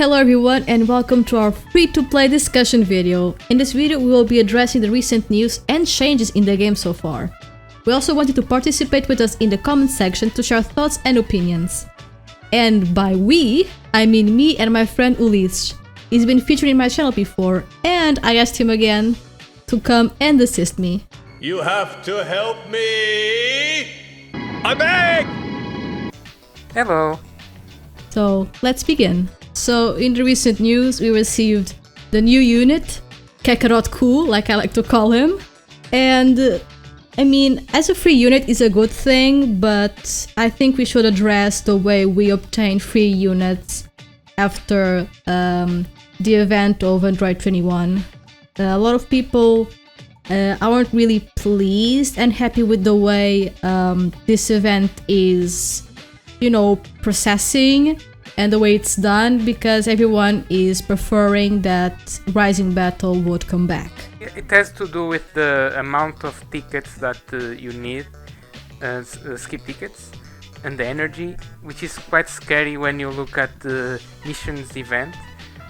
Hello everyone and welcome to our free-to-play discussion video. In this video we will be addressing the recent news and changes in the game so far. We also want you to participate with us in the comment section to share thoughts and opinions. And by we, I mean me and my friend 𝐈𝐝𝐿. He's been featured in my channel before and I asked him again to come and assist me. You have to help me! I beg! Hello. So let's begin. So in the recent news we received the new unit, 𝐾𝐢𝐬𝐬𝐿, like I like to call him. And I mean, as a free unit is a good thing, but I think we should address the way we obtain free units after the event of Android 21. A lot of people aren't really pleased and happy with the way this event is, processing and the way it's done, because everyone is preferring that Rising Battle would come back. It has to do with the amount of tickets that you need, skip tickets, and the energy, which is quite scary when you look at the missions event,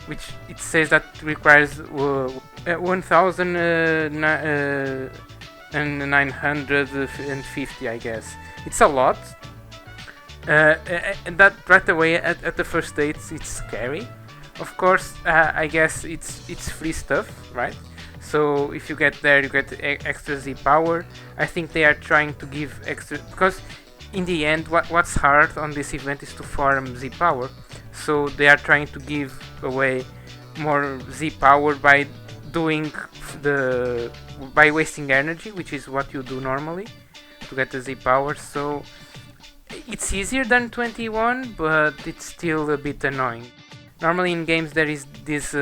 which it says that requires 1,950, I guess. It's a lot. And that right away at the first stage it's scary. Of course, I guess it's free stuff, right? So if you get there, you get extra Z power. I think they are trying to give extra, because in the end, what's hard on this event is to farm Z power. So they are trying to give away more Z power by wasting energy, which is what you do normally to get the Z power. So it's easier than 21, but it's still a bit annoying. Normally in games there is this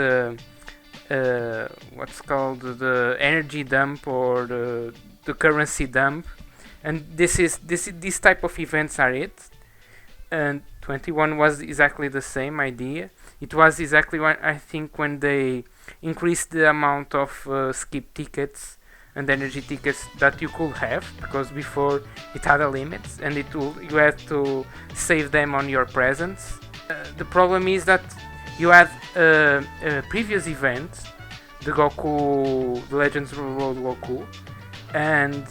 what's called the energy dump or the currency dump, and this type of events are it. And 21 was exactly the same idea. It was exactly when they increased the amount of skip tickets and energy tickets that you could have, because before it had a limit and you had to save them on your presents. The problem is that you had a previous event, the Legends Road Goku, and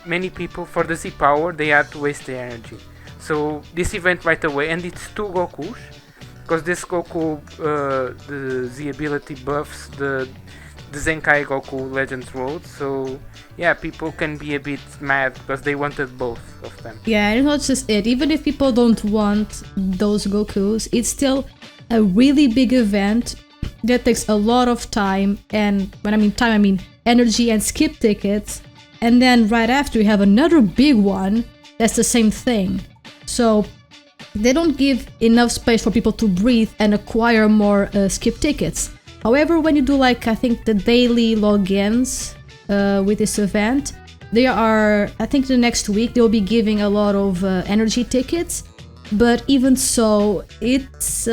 many people, for the Z power, they had to waste the energy. So this event right away, and it's two Gokus, because this Goku, the Z ability buffs the Zenkai Goku Legends Road. So yeah, people can be a bit mad because they wanted both of them. Yeah, and it's not just it. Even if people don't want those Gokus, it's still a really big event that takes a lot of time, and when I mean time, I mean energy and skip tickets. And then right after we have another big one that's the same thing. So they don't give enough space for people to breathe and acquire more skip tickets. However, when you do I think the daily logins with this event, they are, I think the next week they'll be giving a lot of energy tickets. But even so, it's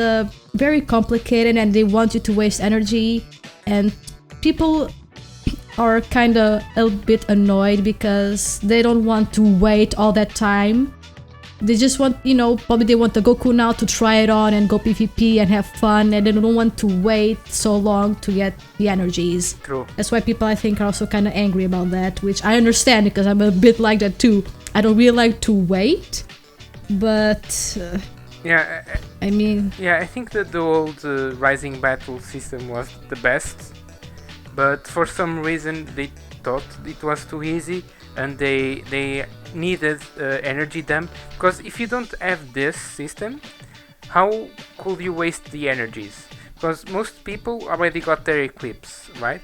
very complicated and they want you to waste energy, and people are kind of a bit annoyed because they don't want to wait all that time. They just want, probably they want the Goku now to try it on and go PvP and have fun, and they don't want to wait so long to get the energies. True. That's why people, I think, are also kind of angry about that, which I understand because I'm a bit like that too. I don't really like to wait, but yeah, I mean... Yeah, I think that the old Rising Battle system was the best, but for some reason they thought it was too easy, and they needed energy dump, because if you don't have this system, how could you waste the energies? Because most people already got their equips, right?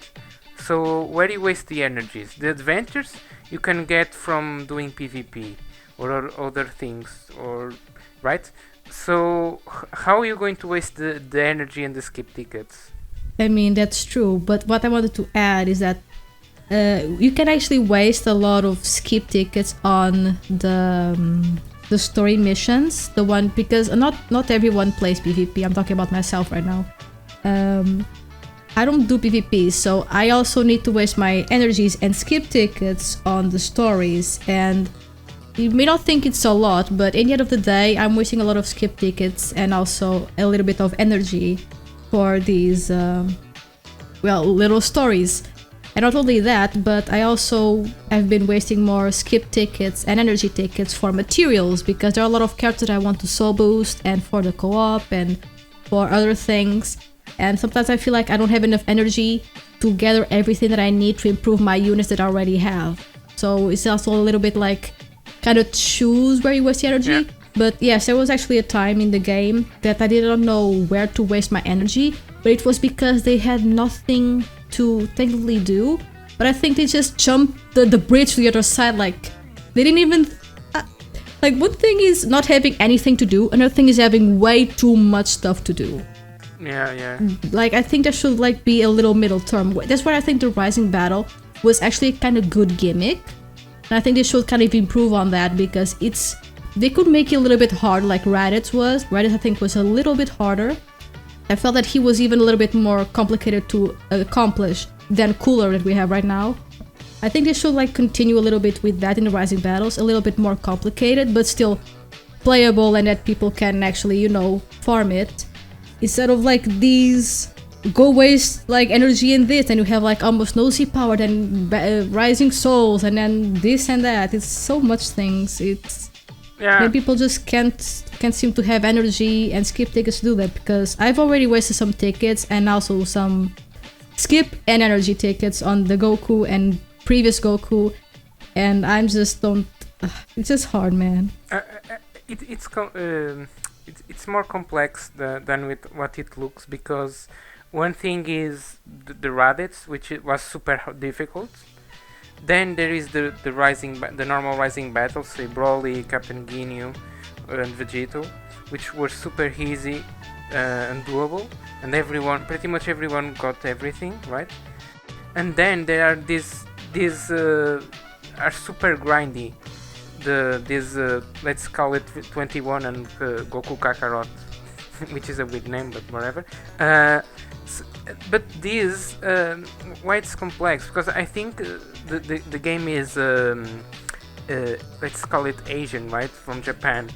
So where do you waste the energies? The adventures you can get from doing PvP or other things, or right? So how are you going to waste the energy and the skip tickets? I mean, that's true, but what I wanted to add is that you can actually waste a lot of skip tickets on the story missions, because not everyone plays PvP. I'm talking about myself right now. I don't do PvP, so I also need to waste my energies and skip tickets on the stories, and you may not think it's a lot, but in the end of the day I'm wasting a lot of skip tickets and also a little bit of energy for these, little stories. And not only that, but I also have been wasting more skip tickets and energy tickets for materials, because there are a lot of characters I want to soul boost and for the co-op and for other things. And sometimes I feel like I don't have enough energy to gather everything that I need to improve my units that I already have. So it's also a little bit like kind of choose where you waste the energy. Yeah. But yes, there was actually a time in the game that I did not know where to waste my energy, but it was because they had nothing to technically do. But I think they just jumped the bridge to the other side. Like, they didn't even... like, one thing is not having anything to do, another thing is having way too much stuff to do. Yeah. Like, I think there should like be a little middle term. That's why I think the Rising Battle was actually kind of good gimmick. And I think they should kind of improve on that, because it's... they could make it a little bit hard like Raditz was. Raditz, I think, was a little bit harder. I felt that he was even a little bit more complicated to accomplish than Cooler that we have right now. I think they should like continue a little bit with that in the Rising Battles, a little bit more complicated, but still playable, and that people can actually, you know, farm it. Instead of like these go waste like energy in this, and you have like almost no Z power, then Rising Souls, and then this and that. It's so much things. It's... yeah. then people just can't seem to have energy and skip tickets to do that, because I've already wasted some tickets and also some skip and energy tickets on the Goku and previous Goku, and I'm just don't... it's just hard, man. It's more complex than with what it looks, because one thing is the Raditz, which was super difficult. Then there is the normal Rising Battles, say Broly, Captain Ginyu, and Vegito, which were super easy and doable, and pretty much everyone got everything, right? And then there are these are super grindy. Let's call it 21 and Goku Kakarot, which is a weird name, but whatever. But these, why it's complex? Because I think the game is, let's call it Asian, right? From Japan.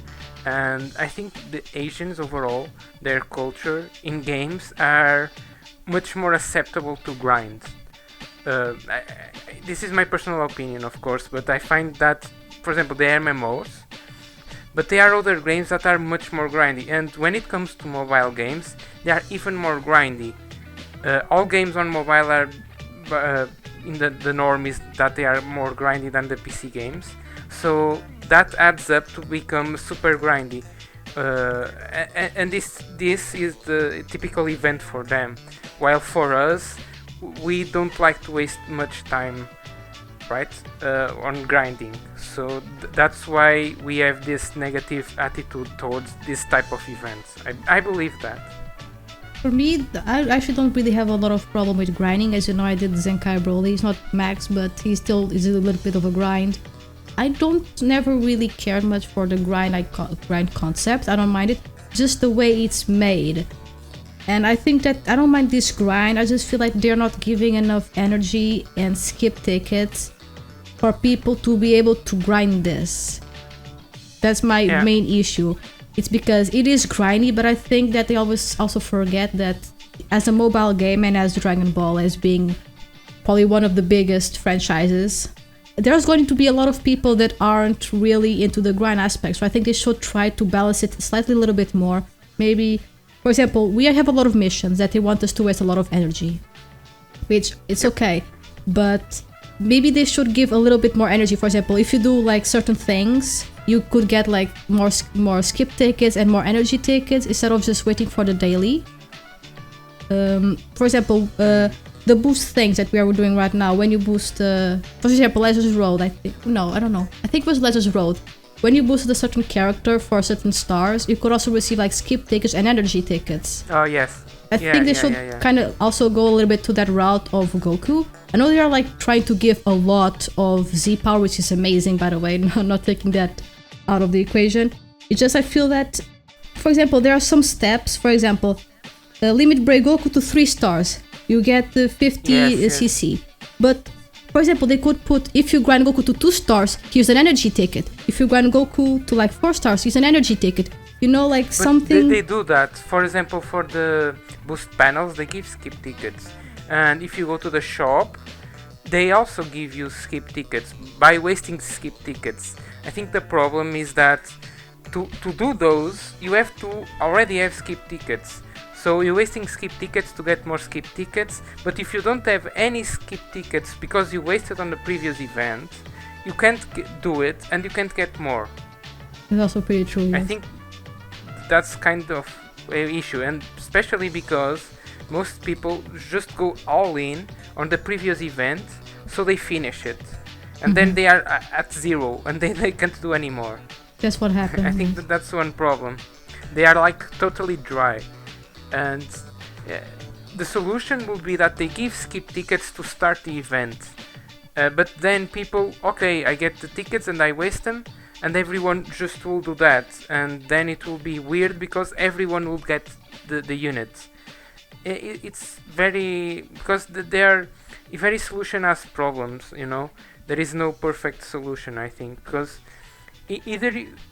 And I think the Asians overall, their culture in games are much more acceptable to grind. This is my personal opinion, of course, but I find that, for example, the MMOs, but there are other games that are much more grindy. And when it comes to mobile games, they are even more grindy. All games on mobile are, in the norm is that they are more grindy than the PC games. So that adds up to become super grindy. And this is the typical event for them. While for us, we don't like to waste much time, right, on grinding. So that's why we have this negative attitude towards this type of events. I believe that. For me, I actually don't really have a lot of problem with grinding. As you know, I did Zenkai Broly. He's not max, but he still is a little bit of a grind. I never really cared much for the grind concept. I don't mind it, just the way it's made. And I think that I don't mind this grind. I just feel like they're not giving enough energy and skip tickets for people to be able to grind this. That's my main issue. It's because it is grindy, but I think that they always also forget that as a mobile game and as Dragon Ball as being probably one of the biggest franchises, there's going to be a lot of people that aren't really into the grind aspect. So I think they should try to balance it slightly a little bit more. Maybe, for example, we have a lot of missions that they want us to waste a lot of energy, which it's okay, but maybe they should give a little bit more energy. For example, if you do like certain things, you could get like more skip tickets and more energy tickets instead of just waiting for the daily. For example, the boost things that we are doing right now, when you boost, for example, Legends Road, I don't know. I think it was Legends Road. When you boosted a certain character for certain stars, you could also receive like skip tickets and energy tickets. Oh yes. I think they should kind of also go a little bit to that route of Goku. I know they are like trying to give a lot of Z power, which is amazing, by the way. Not taking that out of the equation. It's just I feel that, for example, there are some steps. For example, limit break Goku to 3 stars. You get the 50 CC. But for example, they could put, if you grind Goku to 2 stars, here's an energy ticket. If you grind Goku to like 4 stars, here's an energy ticket. You know, like But something. they do that. For example, for the boost panels, they give skip tickets. And if you go to the shop, they also give you skip tickets by wasting skip tickets. I think the problem is that to do those, you have to already have skip tickets. So you're wasting skip tickets to get more skip tickets. But if you don't have any skip tickets because you wasted on the previous event, you can't do it and you can't get more. It's also pretty true. I Yes. think that's kind of an issue, and especially because most people just go all in on the previous event, so they finish it, and then they are at zero, and they can't do any more. That's what happened. I think that's one problem. They are like totally dry, and the solution would be that they give skip tickets to start the event, but then people, okay, I get the tickets and I waste them, and everyone just will do that, and then it will be weird because everyone will get the units. It's very, because every solution has problems, you know. There is no perfect solution, I think, because either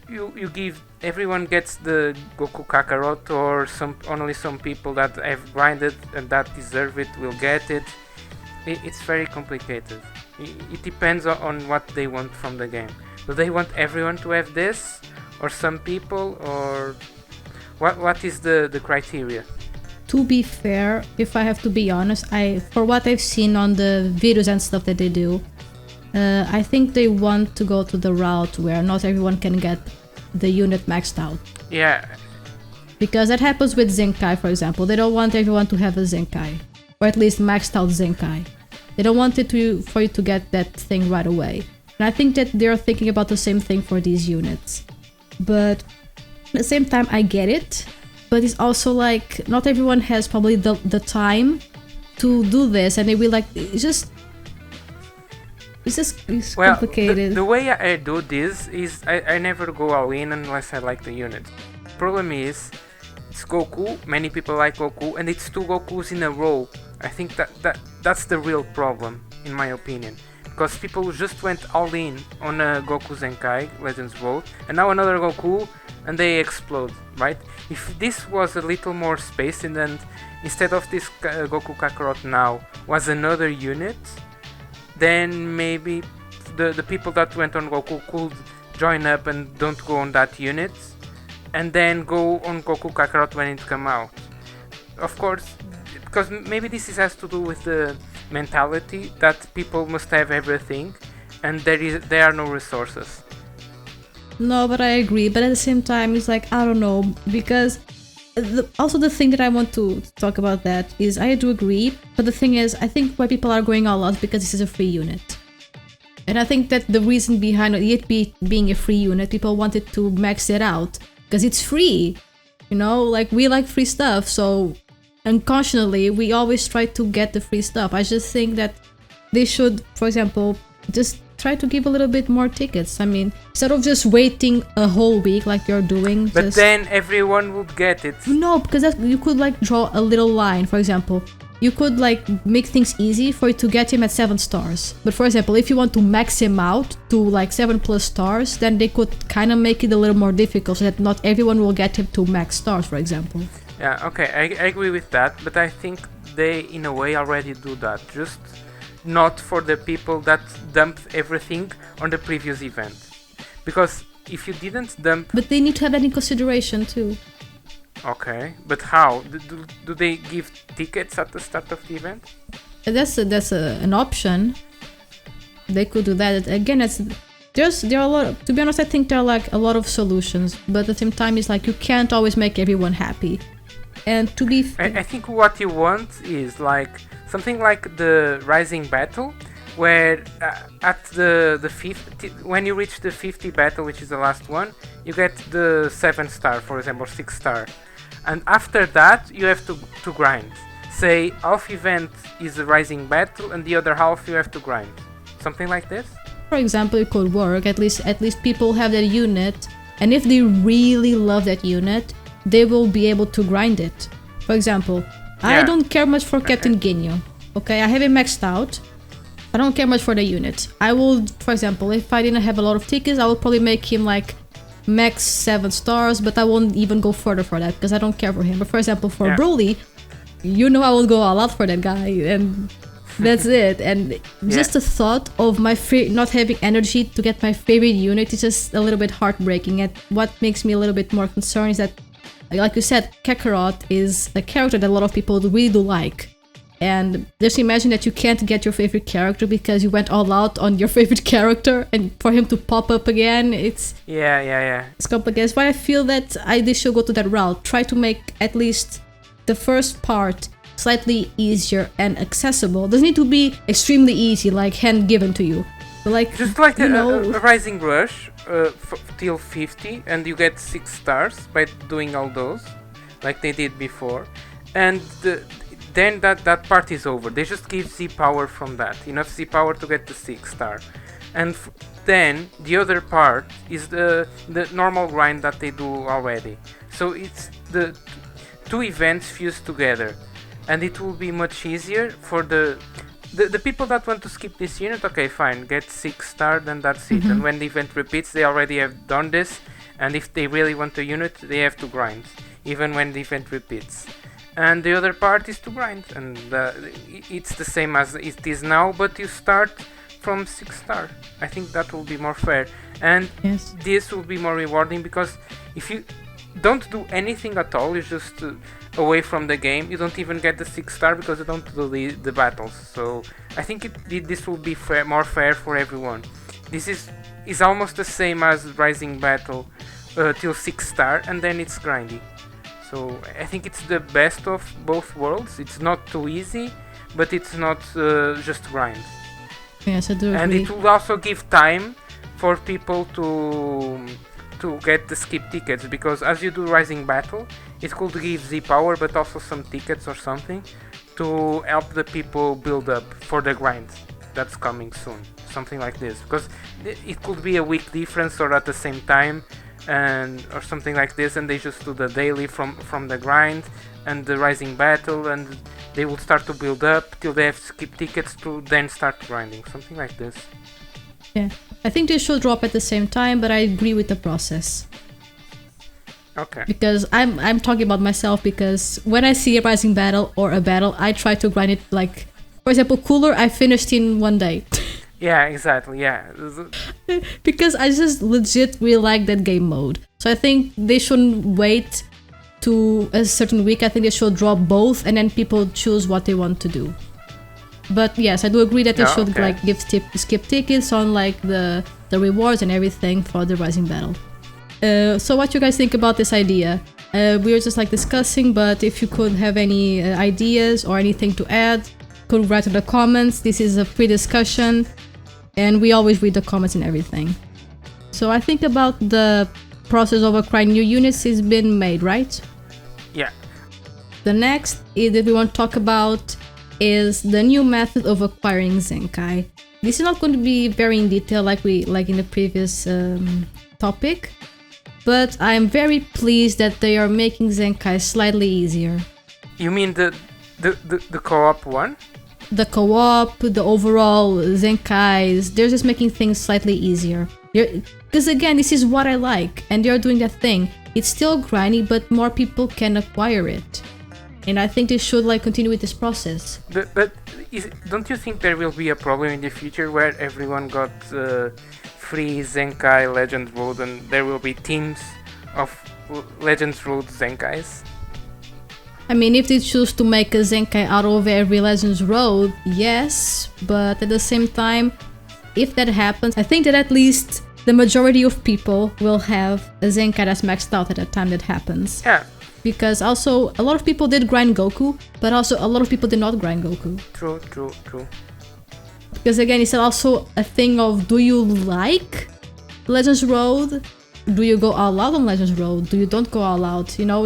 you give, everyone gets the Goku Kakarot, or only some people that have grinded and that deserve it will get it. It's very complicated. It depends on what they want from the game. Do they want everyone to have this, or some people, or what is the criteria? To be fair, if I have to be honest, for what I've seen on the videos and stuff that they do, I think they want to go to the route where not everyone can get the unit maxed out. Yeah. Because that happens with Zenkai, for example. They don't want everyone to have a Zenkai, or at least maxed out Zenkai. They don't want for you to get that thing right away. And I think that they're thinking about the same thing for these units. But at the same time, I get it. But it's also like, not everyone has probably the time to do this. And they will like, it's Well, complicated. the way I do this is I never go all in unless I like the unit. Problem is, it's Goku, many people like Goku, and it's 2 Gokus in a row. I think that's the real problem, in my opinion. Because people just went all in on a Goku Zenkai, Legends Vote, and now another Goku, and they explode, right? If this was a little more spaced, and then instead of this Goku Kakarot now was another unit, then maybe the people that went on Goku could join up and don't go on that unit, and then go on Goku Kakarot when it come out. Of course, because maybe this has to do with the mentality that people must have everything, and there are no resources. No, but I agree. But at the same time, it's like, I don't know, because also the thing that I want to talk about that is I do agree, but the thing is, I think why people are going all out because this is a free unit. And I think that the reason behind it being a free unit, people wanted to max it out because it's free. You know, like we like free stuff, so unconsciously we always try to get the free stuff. I just think that they should, for example, just try to give a little bit more tickets. I mean, instead of just waiting a whole week like you're doing. But then everyone would get it. No, because you could like draw a little line, for example. You could like make things easy for you to get him at 7 stars. But for example, if you want to max him out to like 7+ stars, then they could kind of make it a little more difficult so that not everyone will get him to max stars, for example. Yeah, okay, I agree with that, but I think they in a way already do that, just not for the people that dumped everything on the previous event. Because if you didn't dump... But they need to have that in consideration too. Okay, but how? Do they give tickets at the start of the event? That's an option. They could do that. Again, there are a lot. To be honest, I think there are like a lot of solutions, but at the same time, it's like you can't always make everyone happy. And to be, I think what you want is like something like the Rising Battle, where at the 50, when you reach the 50 battle, which is the last one, you get the 7 star, for example, 6 star. And after that, you have to grind. Say, half event is a Rising Battle, and the other half you have to grind. Something like this? for example, it could work. At least people have that unit, and if they really love that unit, they will be able to grind it. For example, I don't care much for Captain 𝐾𝐬. Okay, I have it maxed out. I don't care much for the unit. I will, for example, if I didn't have a lot of tickets, I would probably make him like max 7 stars, but I won't even go further for that because I don't care for him. But for example, for Broly, you know I will go all out for that guy, and that's it. And just the thought of my not having energy to get my favorite unit is just a little bit heartbreaking. And what makes me a little bit more concerned is that, like you said, Kakarot is a character that a lot of people really do like. And just imagine that you can't get your favorite character because you went all out on your favorite character, and for him to pop up again, it's complicated. That's why I feel that they should go to that route. Try to make at least the first part slightly easier and accessible. Doesn't need to be extremely easy, like hand given to you. But like, just like a Rising Rush till 50, and you get 6 stars by doing all those, like they did before, and then that part is over. They just give Z power from that, enough Z power to get the 6 star, and then the other part is the normal grind that they do already. So it's the 2 events fused together, and it will be much easier for the people that want to skip this unit. Okay, fine, get 6 star, then that's it. And when the event repeats, they already have done this, and if they really want a unit, they have to grind, even when the event repeats. And the other part is to grind, and it's the same as it is now, but you start from 6 star. I think that will be more fair, and this will be more rewarding, because if you don't do anything at all, you're just away from the game, you don't even get the 6 star because you don't do the battles. So I think this will be more fair for everyone. This is almost the same as Rising Battle till 6 star, and then it's grindy. So I think it's the best of both worlds. It's not too easy, but it's not just grind. Yes, I do agree. And it will also give time for people to get the skip tickets, because as you do Rising Battle, it could give Z power, but also some tickets or something to help the people build up for the grind that's coming soon. Something like this, because it could be a week difference or at the same time, or something like this, and they just do the daily from the grind and the Rising Battle, and they will start to build up till they have skip tickets to then start grinding, something like this. Yeah, I think they should drop at the same time, but I agree with the process. Okay. Because I'm talking about myself, because when I see a Rising Battle or a battle, I try to grind it. Like, for example, Cooler, I finished in 1 day. Yeah, exactly, yeah. Because I just legit really like that game mode. So I think they shouldn't wait to a certain week. I think they should drop both, and then people choose what they want to do. But yes, I do agree that they should like give skip tickets on like the rewards and everything for the Rising Battle. So what you guys think about this idea? We were just like discussing, but if you could have any ideas or anything to add, could write in the comments. This is a pre-discussion, and we always read the comments and everything. So I think about the process of acquiring new units has been made, right? Yeah. The next that we want to talk about is the new method of acquiring Zenkai. This is not going to be very in detail like in the previous topic, but I'm very pleased that they are making Zenkai slightly easier. You mean the co-op one? The co-op, the overall Zenkais, they're just making things slightly easier. Because again, this is what I like, and they're doing that thing. It's still grindy, but more people can acquire it. And I think they should like continue with this process. But don't you think there will be a problem in the future where everyone got free Zenkai Legends Road, and there will be teams of Legends Road Zenkais? I mean, if they choose to make a Zenkai out of every Legends Road, yes, but at the same time, if that happens, I think that at least the majority of people will have a Zenkai that's maxed out at the time that happens. Yeah. Because also, a lot of people did grind Goku, but also a lot of people did not grind Goku. True. Because again, it's also a thing of, do you like Legends Road? Do you go all out on Legends Road? Do you don't go all out? You know,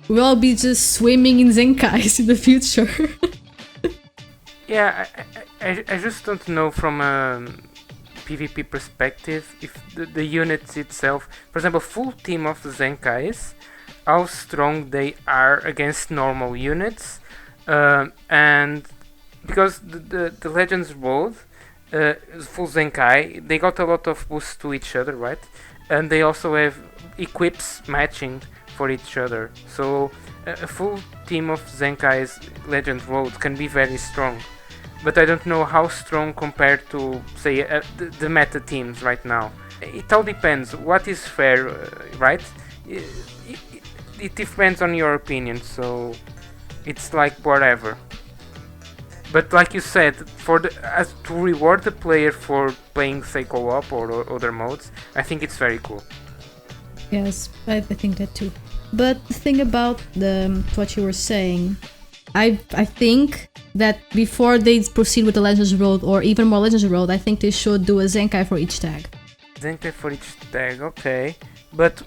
we'll all be just swimming in Zenkais in the future. Yeah, I just don't know from a PvP perspective if the units itself, for example, full team of the Zenkais, how strong they are against normal units, and because the Legends Road, full Zenkai, they got a lot of boosts to each other, right? and they also have equips matching for each other. So a full team of Zenkai's Legends Road can be very strong. But I don't know how strong compared to, say, the meta teams right now. It all depends. What is fair, right? It depends on your opinion, so it's like whatever. But like you said, to reward the player for playing, say, co-op or other modes, I think it's very cool. Yes, I think that too. But the thing about what you were saying, I think that before they proceed with the Legends Road or even more Legends Road, I think they should do a Zenkai for each tag. Zenkai for each tag, okay. But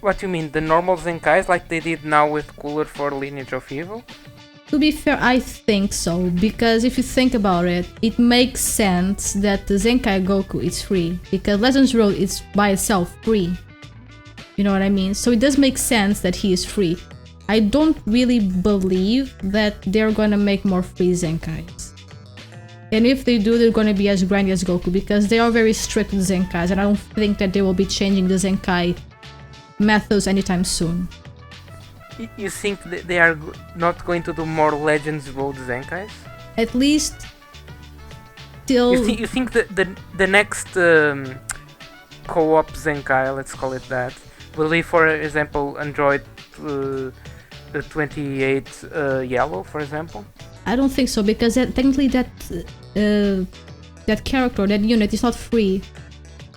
what you mean, the normal Zenkais like they did now with Cooler for Lineage of Evil? To be fair, I think so, because if you think about it, it makes sense that the Zenkai Goku is free, because Legends Road is by itself free. You know what I mean? So it does make sense that he is free. I don't really believe that they're gonna make more free Zenkais. And if they do, they're gonna be as grindy as Goku, because they are very strict with Zenkais, and I don't think that they will be changing the Zenkai methods anytime soon. You think that they are not going to do more Legends Road Zenkais? At least till... You think that the next co-op Zenkai, let's call it that, will be, for example, Android 28 Yellow, for example? I don't think so, because technically that character, that unit is not free.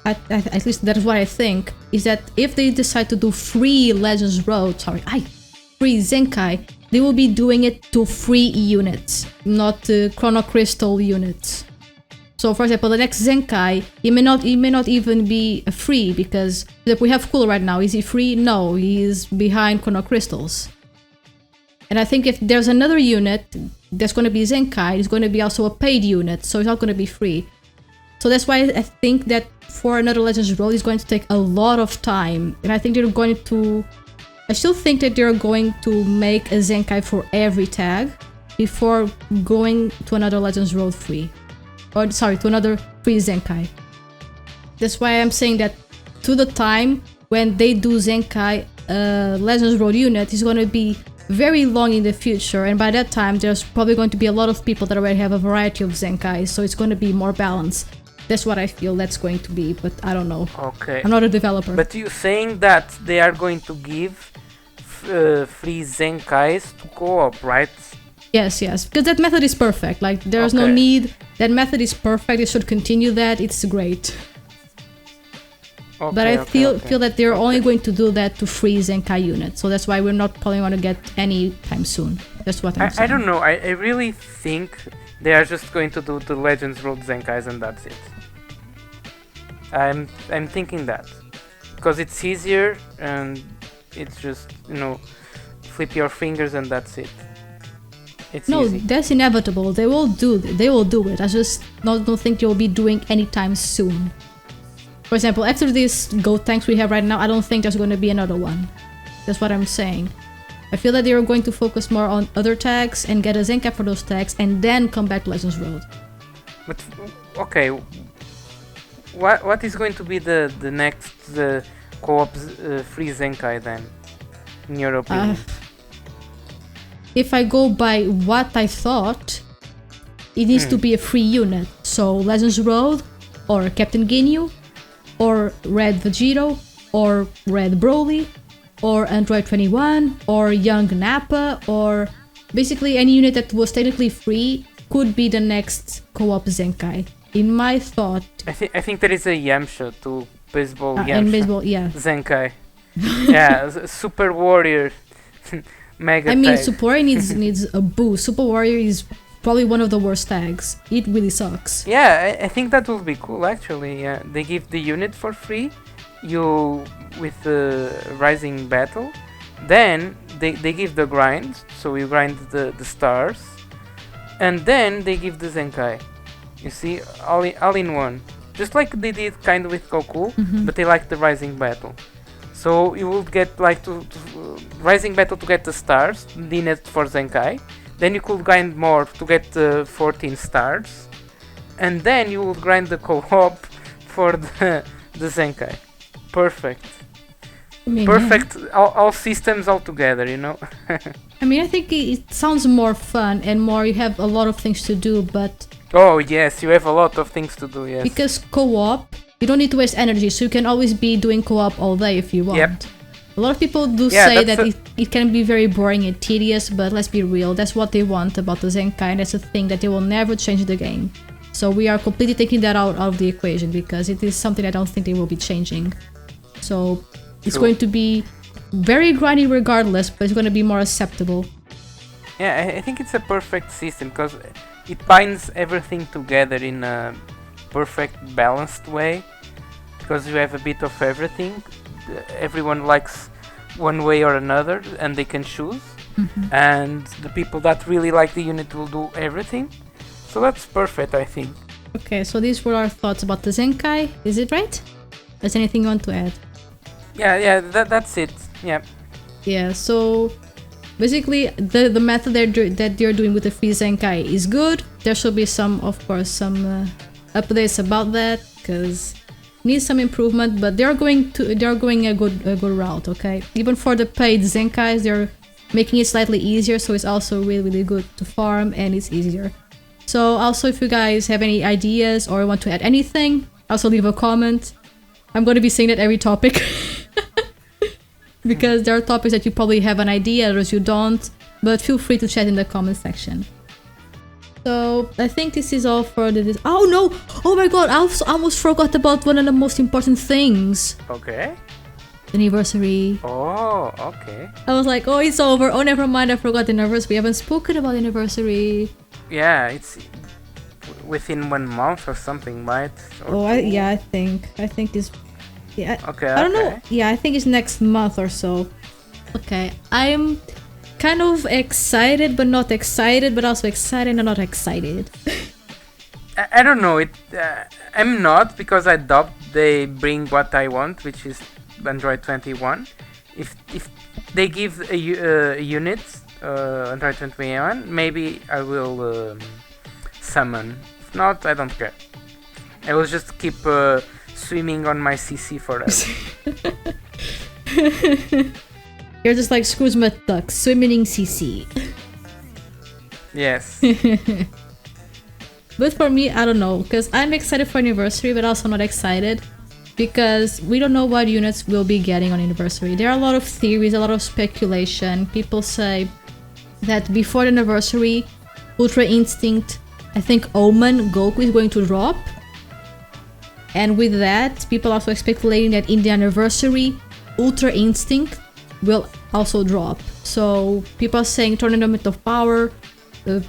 At least that's what I think, is that if they decide to do free Legends Road, free Zenkai, they will be doing it to free units, not Chrono Crystal units. So for example, the next Zenkai, it may not even be free, because like we have Cooler right now. Is he free? No, he is behind Chrono Crystals. And I think if there's another unit that's going to be Zenkai, it's going to be also a paid unit, so it's not going to be free. So that's why I think that for another Legends Road, it's going to take a lot of time. And I think they're going to... I still think that they're going to make a Zenkai for every tag before going to another Legends Road free. Or sorry, to another free Zenkai. That's why I'm saying that to the time when they do Zenkai Legends Road unit is going to be very long in the future, and by that time there's probably going to be a lot of people that already have a variety of Zenkais, so it's going to be more balanced. That's what I feel that's going to be, but I don't know. Okay. I'm not a developer. But you're saying that they are going to give free Zenkais to co-op, right? Yes, because that method is perfect. Like, there's no need. That method is perfect. They should continue that. It's great. Okay, but I feel that they're only going to do that to free Zenkai units. So that's why we're not probably going to get any time soon. That's what I'm saying. I don't know. I really think they are just going to do the Legends Road Zenkais and that's it. I'm thinking that. Because it's easier and it's just, flip your fingers and that's it. It's easy. That's inevitable. They will do it. I just don't think they will be doing anytime soon. For example, after this Goat tanks we have right now, I don't think there's going to be another one. That's what I'm saying. I feel that they are going to focus more on other tags and get a Zenkai for those tags and then come back to Legends Road. But, okay, what is going to be the next co-op free Zenkai then, in your opinion? If I go by what I thought, it needs to be a free unit. So Legends Road, or Captain Ginyu, or Red Vegito, or Red Broly, or Android 21, or Young Nappa, or basically any unit that was technically free could be the next co-op Zenkai. In my thought... I think there is a Yamcha to baseball Yamcha. And baseball, yeah. Zenkai. Yeah, Super Warrior. Mega tag. Super Warrior needs a boost. Super Warrior is probably one of the worst tags. It really sucks. Yeah, I think that will be cool actually. Yeah, they give the unit for free. You with the Rising Battle. Then they give the grind, so you grind the stars. And then they give the Zenkai. You see, all in one. Just like they did kind of with Goku, but they like the Rising Battle. So you will get like to Rising Battle to get the stars, needed for Zenkai. Then you could grind more to get 14 stars. And then you will grind the co-op for the Zenkai. perfect. I mean, Perfect, all systems all together, you know. I mean, I think it sounds more fun and more. You have a lot of things to do, but Oh yes, you have a lot of things to do. Yes. because co-op, you don't need to waste energy, so you can always be doing co-op all day if you want. Yep. A lot of people do Yeah, say that's that it can be very boring and tedious, but let's be real, that's what they want about the Zenkai, and that's a thing that they will never change the game. So we are completely taking that out of the equation because it is something I don't think they will be changing. So it's True. going to be very grindy regardless, but it's going to be more acceptable. Yeah, I think it's a perfect system because it binds everything together in a perfect balanced way. Because you have a bit of everything. Everyone likes one way or another, and they can choose. And the people that really like the unit will do everything. So that's perfect, I think. Okay, so these were our thoughts about the Zenkai. Is it right? Is there anything you want to add? Yeah, that's it. Yeah. Yeah, so basically the method that they're doing with the free Zenkai is good. There should be some, of course, some updates about that because needs some improvement, but they're going a good route. Okay, even for the paid Zenkais, they're making it slightly easier, so it's also really good to farm and it's easier. So also, if you guys have any ideas or want to add anything, also leave a comment. I'm going to be saying that every topic. Because there are topics that you probably have an idea, others you don't, but feel free to chat in the comment section. So I think this is all for this. Oh no! Oh my god! I almost forgot about one of the most important things. Okay. The anniversary. Oh, okay. I was like, oh, it's over. Oh, never mind. I forgot the anniversary. We haven't spoken about the anniversary. Yeah, it's within 1 month or something, right? Or I think it's. Yeah. Okay. I don't know. Yeah, I think it's next month or so. Okay, I'm kind of excited, but not excited, but also excited and not excited. I don't know. I'm not because I doubt they bring what I want, which is Android 21. If they give a unit Android 21, maybe I will summon. If not, I don't care. I will just keep swimming on my CC forever. You're just like Scrooge McDuck, swimming in CC. Yes. But for me, I don't know, because I'm excited for anniversary, but also not excited because we don't know what units we'll be getting on anniversary. There are a lot of theories, a lot of speculation. People say that before the anniversary, Ultra Instinct, I think Omen Goku is going to drop. And with that, people are also speculating that in the anniversary, Ultra Instinct will also drop. So people are saying Tournament of Power,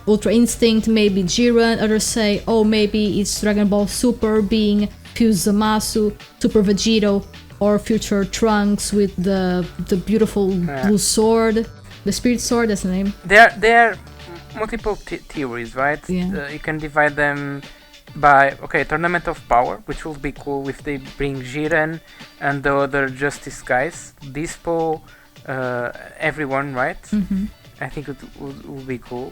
Ultra Instinct, maybe Jiren. Others say, oh, maybe it's Dragon Ball Super being Fused Zamasu, Super Vegito, or future Trunks with the beautiful blue sword, the Spirit Sword. That's the name. There are multiple theories, right? Yeah. You can divide them by Tournament of Power, which will be cool if they bring Jiren and the other Justice guys, Dispo, everyone, right? I think it will be cool.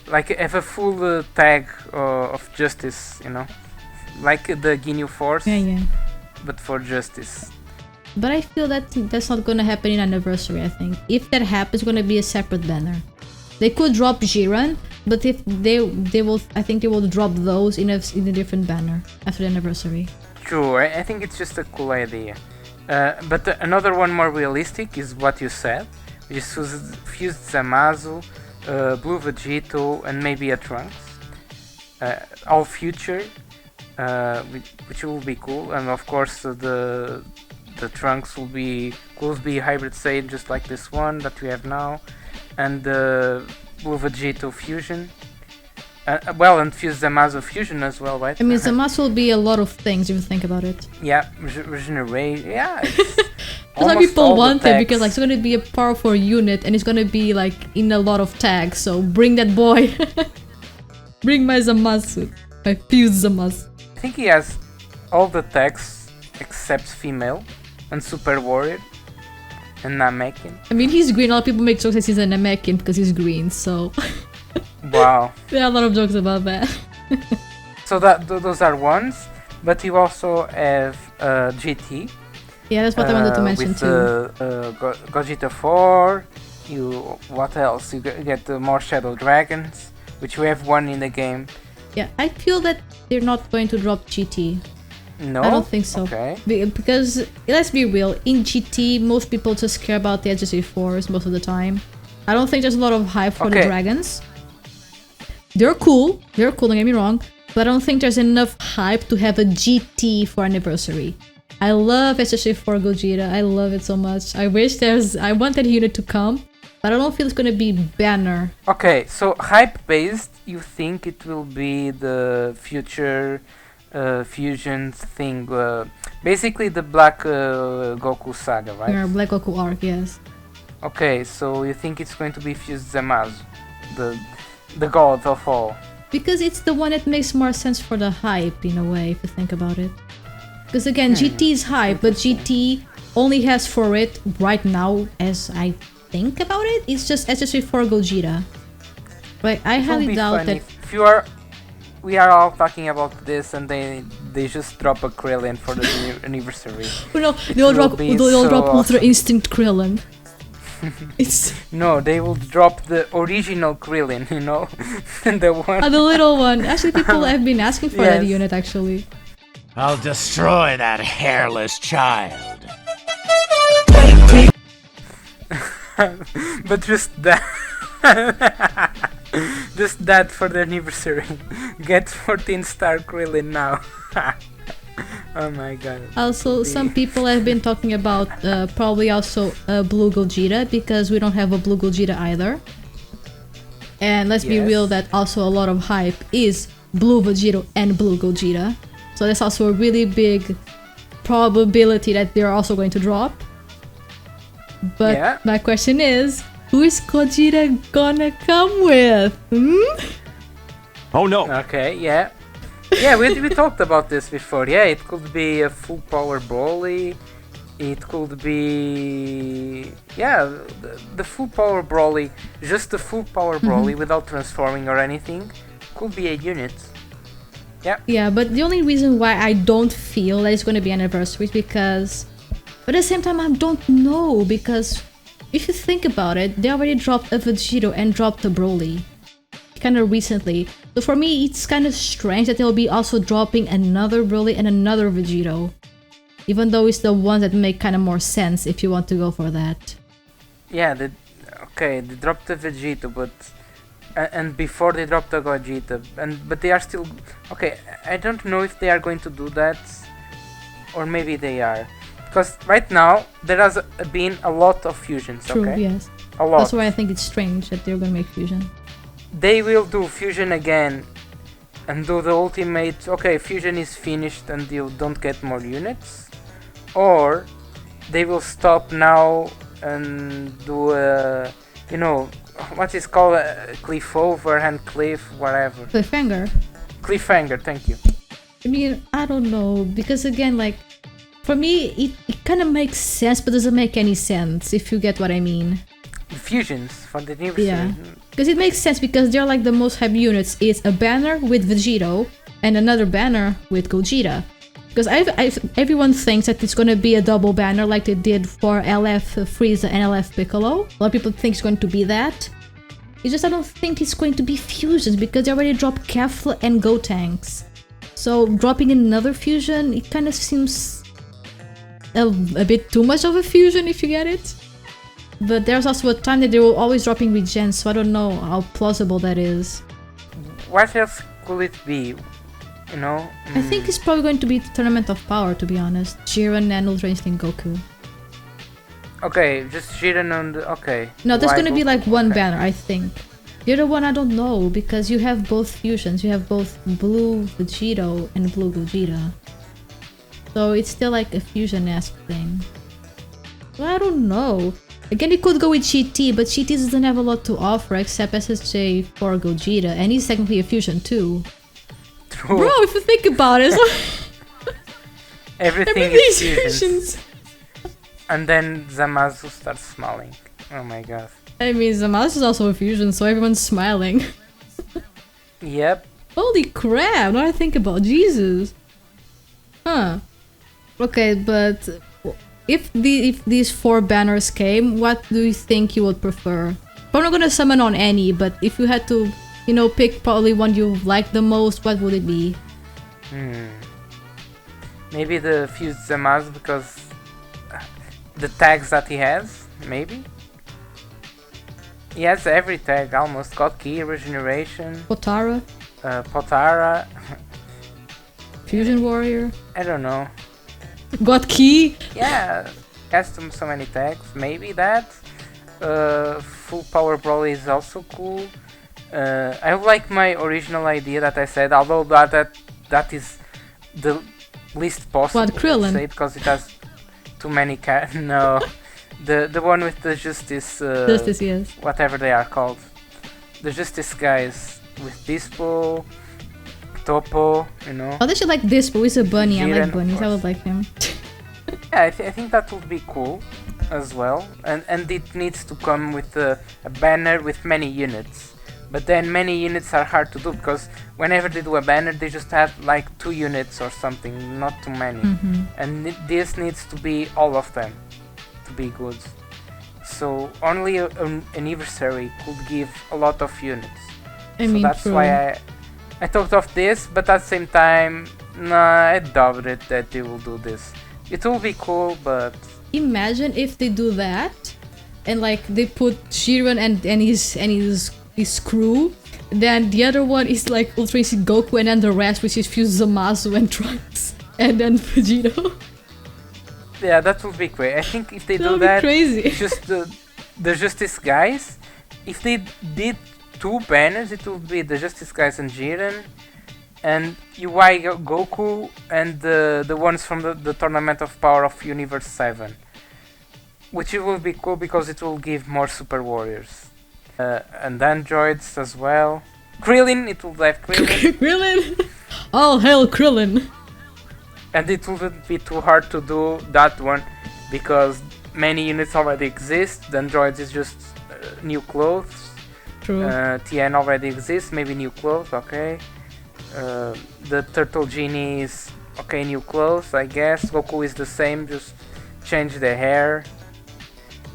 Like have a full tag of Justice, you know, like the Ginyu Force, Yeah. but for Justice. But I feel that that's not gonna happen in anniversary. I think if that happens, it's gonna be a separate banner. They could drop Jiren, but if they will, I think they will drop those in a different banner after the anniversary. True, I think it's just a cool idea. But another one more realistic is what you said, which is Fused Zamasu, Blue Vegito, and maybe a Trunks. All future, which will be cool, and of course the Trunks will be Hybrid Saiyan, just like this one that we have now. And the Blue Vegito Fusion. And Fused Zamasu Fusion as well, right? I mean, Zamasu will be a lot of things if you think about it. Yeah, Regenerate. Yeah. That's why people want it, because like it's gonna be a powerful unit and it's gonna be like in a lot of tags. So bring that boy. Bring my Zamasu, my Fused Zamasu. I think he has all the tags except female and Super Warrior. And Namekian. I mean, he's green. A lot of people make jokes that he's a Namekian because he's green, so... Wow. There are a lot of jokes about that. So those are ones, but you also have GT, Yeah, that's what I wanted to mention with too. Gogeta 4, what else? You get more Shadow Dragons, which we have one in the game. Yeah, I feel that they're not going to drop GT. No? I don't think so. Okay. Because, let's be real, in GT, most people just care about the SSA4s most of the time. I don't think there's a lot of hype for the dragons. They're cool, don't get me wrong, but I don't think there's enough hype to have a GT for anniversary. I love SSA4 Gogeta, I love it so much. I want that unit to come, but I don't feel it's gonna be banner. Okay, so hype-based, you think it will be the future fusions thing, basically the Black Goku saga, right? Yeah, Black Goku arc, yes. Okay, so you think it's going to be fused Zamasu, the god of all? Because it's the one that makes more sense for the hype in a way, if you think about it. Because again, GT is hype, but GT only has for it right now, as I think about it, it's just SSA4 Gogeta. Like I highly doubt that. We are all talking about this, and they just drop a Krillin for the anniversary. No, they'll drop Ultra Instinct Krillin. No, they will drop the original Krillin, you know, the one. The little one. Actually, people have been asking for that unit. Actually, I'll destroy that hairless child. But just that. Just that for the anniversary. Get 14-star Krillin now. Oh my god. Also, some people have been talking about probably also Blue Gogeta, because we don't have a Blue Gogeta either. And let's be real, that also a lot of hype is Blue Vegito and Blue Gogeta. So that's also a really big probability that they're also going to drop. But my question is, who is Gogeta gonna come with? Oh no. Okay, yeah. Yeah, we talked about this before. Yeah, it could be a full power Broly. It could be... Yeah, the full power Broly. Just the full power Broly without transforming or anything. Could be a unit. Yeah. Yeah, but the only reason why I don't feel that it's going to be anniversary is because... But at the same time, I don't know, because if you think about it, they already dropped a Vegito and dropped a Broly. Kind of recently. So for me, it's kind of strange that they'll be also dropping another Broly and another Vegito. Even though it's the ones that make kind of more sense if you want to go for that. Yeah, they dropped the Vegito, but... and before they dropped the Gogeta, but they are still... Okay, I don't know if they are going to do that, or maybe they are. Because right now, there has been a lot of fusions, True, okay? yes. A lot. That's why I think it's strange that they're gonna make fusion. They will do fusion again, and do the ultimate... Okay, fusion is finished and you don't get more units. Or, they will stop now and do a... You know, what is called a cliff-over and cliff, whatever. Cliffhanger. Cliffhanger, thank you. I mean, I don't know, because again, like, for me, it kind of makes sense, but doesn't make any sense, if you get what I mean. Fusions for the anniversary. Yeah, because it makes sense, because they're like the most hype units. It's a banner with Vegito and another banner with Gogeta. Because everyone thinks that it's going to be a double banner like they did for LF Frieza and LF Piccolo. A lot of people think it's going to be that. It's just I don't think it's going to be fusions, because they already dropped Kefla and Gotenks. So dropping another fusion, it kind of seems a bit too much of a fusion, if you get it. But there's also a time that they were always dropping regens, so I don't know how plausible that is. What else could it be? You know? I think it's probably going to be the Tournament of Power, to be honest. Jiren and Ultra Instinct Goku. Okay, just Jiren and... Okay. No, there's going to be like one banner, I think. The other one I don't know, because you have both fusions. You have both Blue Vegito and Blue Gogeta. So it's still like a fusion-esque thing. Well, I don't know. Again, it could go with GT, but GT doesn't have a lot to offer except SSJ for Gogeta, and he's technically a fusion too. True. Bro, if you think about it, everything is fusions. And then Zamasu starts smiling. Oh my god. I mean, Zamasu is also a fusion, so everyone's smiling. Yep. Holy crap, now I think about Jesus. Huh. Okay, but if these 4 banners came, what do you think you would prefer? I'm not gonna summon on any, but if you had to, you know, pick probably one you like the most, what would it be? Maybe the fused Zamasu because the tags that he has, maybe? He has every tag almost. God Key, Regeneration, Potara? Potara. Fusion Warrior? I don't know. God Key? Yeah, has so many tags. Maybe that. Full Power Brawl is also cool. I like my original idea that I said, although that is the least possible. What, Krillin? To say because it has too many no. The one with the Justice, Justice, yes. whatever they are called. The Justice guys with Dispo, Topo, you know. Oh, they should like this, but he's a bunny. I Jiren, like bunnies. I would like him. Yeah, I think that would be cool as well. And it needs to come with a banner with many units. But then many units are hard to do because whenever they do a banner, they just have like 2 units or something, not too many. And this needs to be all of them to be good. So only an anniversary could give a lot of units. I mean, so that's why I thought of this, but at the same time, nah, I doubt it that they will do this. It will be cool, but imagine if they do that, and like they put Jiren and his crew. Then the other one is like Ultra Instinct Goku, and then the rest, which is fused Zamasu and Trunks, and then Vegito. yeah, that would be great. I think if they That do would be that, crazy. just the Justice guys. If they did 2 banners, it would be the Justice guys and Jiren, and UI Goku, and the ones from the Tournament of Power of Universe 7, which it will be cool because it will give more Super Warriors, and androids as well. Krillin, it will have Krillin. Krillin! All hail Krillin! And it wouldn't be too hard to do that one because many units already exist. The androids is just new clothes. True. TN already exists, maybe new clothes, okay. The Turtle Genie is okay, new clothes, I guess. Goku is the same, just change the hair.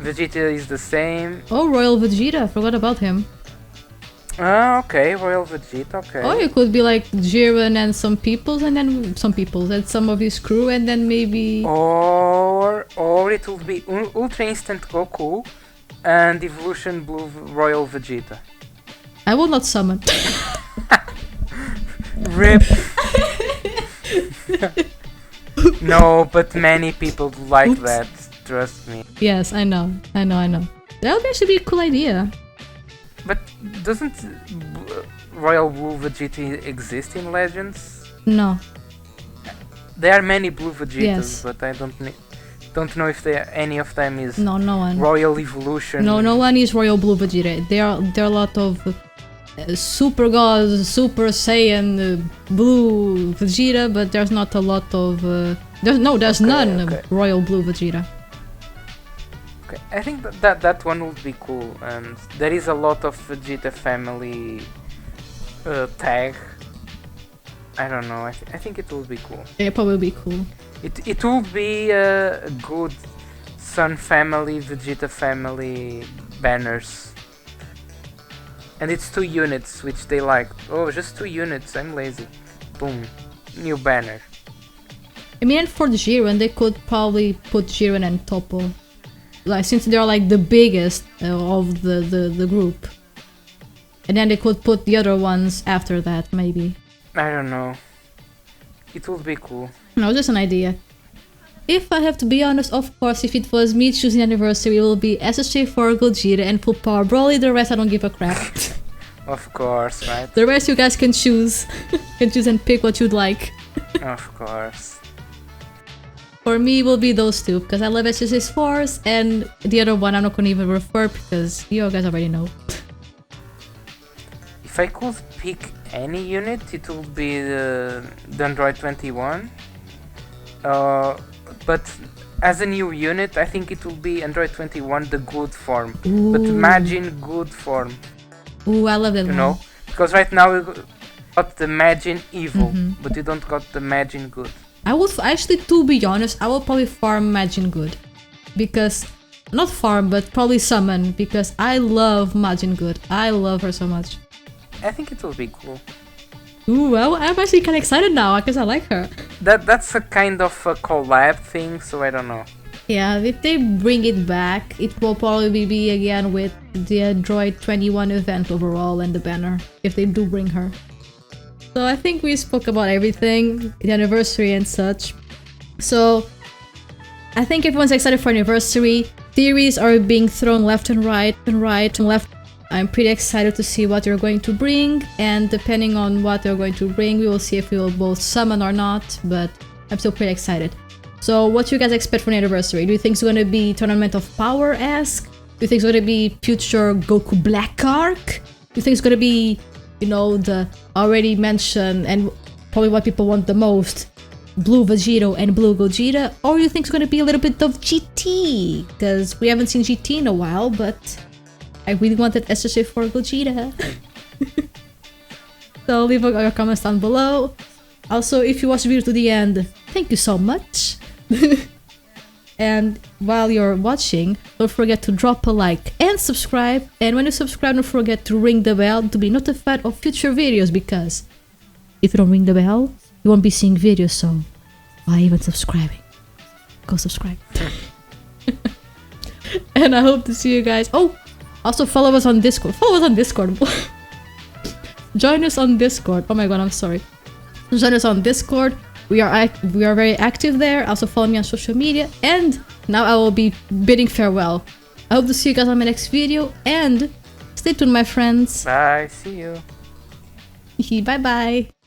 Vegeta is the same. Oh, Royal Vegeta, I forgot about him. Okay, Royal Vegeta, okay. Or it could be like Jiren and some peoples, and then some peoples, and some of his crew, and then maybe... Or it would be Ultra Instant Goku and Evolution Blue Royal Vegeta. I will not summon. RIP. No, but many people like Oops. that, trust me. Yes, I know. That would actually be a cool idea. But doesn't Royal Blue Vegeta exist in Legends? No. There are many Blue Vegetas, Yes. but I don't know if any of them is No one. Royal Evolution. No one is Royal Blue Vegeta. There are a lot of Super Gods, Super Saiyan, Blue Vegeta, but there's not a lot of... there's none okay. Royal Blue Vegeta. Okay, I think that one would be cool, and there is a lot of Vegeta family tag. I don't know. I think it will be cool. It probably be cool. It will be a good Sun family, Vegeta family banners. And it's 2 units, which they like. Oh, just 2 units, I'm lazy. Boom. New banner. I mean, for Jiren, they could probably put Jiren and Topo. Like, since they're like the biggest of the group. And then they could put the other ones after that, maybe. I don't know. It would be cool. No, just an idea. If I have to be honest, of course, if it was me choosing anniversary, it will be SSJ4, Gogeta, and Full Power Broly. The rest I don't give a crap. Of course, right? The rest you guys can choose. Can choose and pick what you'd like. Of course. For me, it will be those 2, because I love SSJ4s, and the other one I'm not going to even refer, because you guys already know. If I could pick any unit, it would be the Android 21. But as a new unit, I think it will be Android 21, the good form. Ooh. But imagine good form, Ooh, I love that you one. know? Because right now we got the Imagine Evil, but you don't got the Imagine Good. I would actually, to be honest, I will probably farm Majin Good. Because, not farm, but probably summon. Because I love Majin Good. I love her so much. I think it will be cool. Ooh, well, I'm actually kind of excited now because I like her. That's a kind of a collab thing, so I don't know. Yeah, if they bring it back, it will probably be again with the Android 21 event overall and the banner, if they do bring her. So I think we spoke about everything, the anniversary and such. So I think everyone's excited for anniversary. Theories are being thrown left and right and left. I'm pretty excited to see what they're going to bring, and depending on what they're going to bring, we will see if we will both summon or not, but I'm still pretty excited. So what do you guys expect from the anniversary? Do you think it's going to be Tournament of Power-esque? Do you think it's going to be future Goku Black Arc? Do you think it's going to be, you know, the already mentioned and probably what people want the most, Blue Vegito and Blue Gogeta? Or do you think it's going to be a little bit of GT? Because we haven't seen GT in a while, but I really wanted SSA for Gogeta. So leave your comments down below. Also, if you watch the video to the end, thank you so much. And while you're watching, don't forget to drop a like and subscribe. And when you subscribe, don't forget to ring the bell to be notified of future videos, because if you don't ring the bell, you won't be seeing videos, so why even subscribing? Go subscribe. And I hope to see you guys. Oh! Also follow us on Discord. Follow us on Discord. Join us on Discord. Oh my god, I'm sorry. Join us on Discord. We are very active there. Also follow me on social media. And now I will be bidding farewell. I hope to see you guys on my next video. And stay tuned, my friends. Bye. See you. Bye bye.